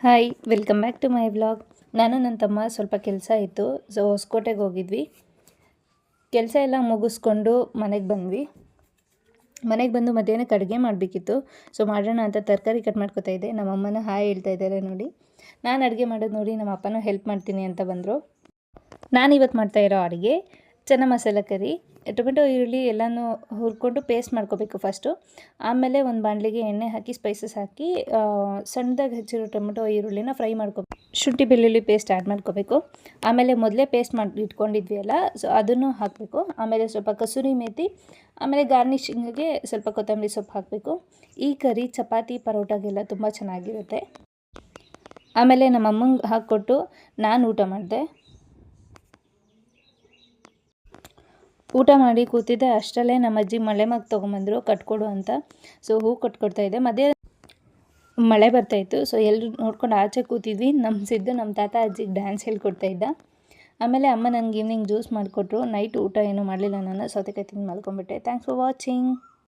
Hi welcome back to my vlog. ನಾನು ನನ್ನ ತಮ್ಮ ಸ್ವಲ್ಪ ಕೆಲಸ ಇತ್ತು, ಸೊ ಹೊಸಕೋಟೆಗೆ ಹೋಗಿದ್ವಿ. ಕೆಲಸ ಎಲ್ಲ ಮುಗಿಸ್ಕೊಂಡು ಮನೆಗೆ ಬಂದು ಮಧ್ಯಾಹ್ನಕ್ಕೆ ಅಡುಗೆ ಮಾಡಬೇಕಿತ್ತು. ಸೊ ಮಾಡೋಣ ಅಂತ ತರಕಾರಿ ಕಟ್ ಮಾಡ್ಕೊತಾ ಇದ್ದೆ. ನಮ್ಮ ಅಮ್ಮನ ಹಾಯ್ ಹೇಳ್ತಾ ಇದ್ದಾರೆ ನೋಡಿ. ನಾನು ಅಡುಗೆ ಮಾಡೋದು ನೋಡಿ ನಮ್ಮ ಅಪ್ಪನೂ ಹೆಲ್ಪ್ ಮಾಡ್ತೀನಿ ಅಂತ ಬಂದರು. ನಾನಿವತ್ತು ಮಾಡ್ತಾಯಿರೋ ಅಡುಗೆ ಚೆನ್ನ ಮಸಾಲೆ ಕರಿ. ಟೊಮೆಟೊ ಈರುಳ್ಳಿ ಎಲ್ಲನೂ ಹುರ್ಕೊಂಡು ಪೇಸ್ಟ್ ಮಾಡ್ಕೋಬೇಕು ಫಸ್ಟು. ಆಮೇಲೆ ಒಂದು ಬಾಣಲಿಗೆ ಎಣ್ಣೆ ಹಾಕಿ ಸ್ಪೈಸಸ್ ಹಾಕಿ ಸಣ್ಣದಾಗಿ ಹೆಚ್ಚಿರೋ ಟೊಮೆಟೊ ಈರುಳ್ಳಿನ ಫ್ರೈ ಮಾಡ್ಕೋಬೇಕು. ಶುಂಠಿ ಬೆಳ್ಳುಳ್ಳಿ ಪೇಸ್ಟ್ ಆ್ಯಡ್ ಮಾಡ್ಕೋಬೇಕು. ಆಮೇಲೆ ಮೊದಲೇ ಪೇಸ್ಟ್ ಮಾಡಿ ಇಟ್ಕೊಂಡಿದ್ವಿ ಅಲ್ಲ, ಸೊ ಅದನ್ನು ಹಾಕಬೇಕು. ಆಮೇಲೆ ಸ್ವಲ್ಪ ಕಸೂರಿ ಮೇಥಿ, ಆಮೇಲೆ ಗಾರ್ನಿಷಿಂಗಿಗೆ ಸ್ವಲ್ಪ ಕೊತ್ತಂಬರಿ ಸೊಪ್ಪು ಹಾಕಬೇಕು. ಈ ಕರಿ ಚಪಾತಿ ಪರೋಟಾಗೆಲ್ಲ ತುಂಬ ಚೆನ್ನಾಗಿರುತ್ತೆ. ಆಮೇಲೆ ನಮ್ಮ ಅಮ್ಮಂಗೆ ಹಾಕ್ಕೊಟ್ಟು ನಾನು ಊಟ ಮಾಡಿದೆ. ಊಟ ಮಾಡಿ ಕೂತಿದ್ದೆ ಅಷ್ಟರಲ್ಲೇ ನಮ್ಮ ಅಜ್ಜಿ ಮಳೆ ಮಗ್ ತೊಗೊಂಬಂದರು ಕಟ್ಕೊಡು ಅಂತ. ಸೊ ಹೂ ಕಟ್ಕೊಡ್ತಾ ಇದ್ದೆ. ಮಳೆ ಬರ್ತಾಯಿತ್ತು, ಸೊ ಎಲ್ಲರೂ ನೋಡ್ಕೊಂಡು ಆಚೆ ಕೂತಿದ್ವಿ. ನಮ್ಮ ತಾತ ಅಜ್ಜಿಗೆ ಡ್ಯಾನ್ಸ್ ಹೇಳ್ಕೊಡ್ತಾ ಇದ್ದ. ಆಮೇಲೆ ಅಮ್ಮ ನನಗೆ ಈವ್ನಿಂಗ್ ಜ್ಯೂಸ್ ಮಾಡಿಕೊಟ್ರು. ನೈಟ್ ಊಟ ಏನೂ ಮಾಡಲಿಲ್ಲ, ನಾನು ಸೌತೆಕಾಯಿ ತಿಂದು ಮಲ್ಕೊಂಡ್ಬಿಟ್ಟೆ. Thanks for watching.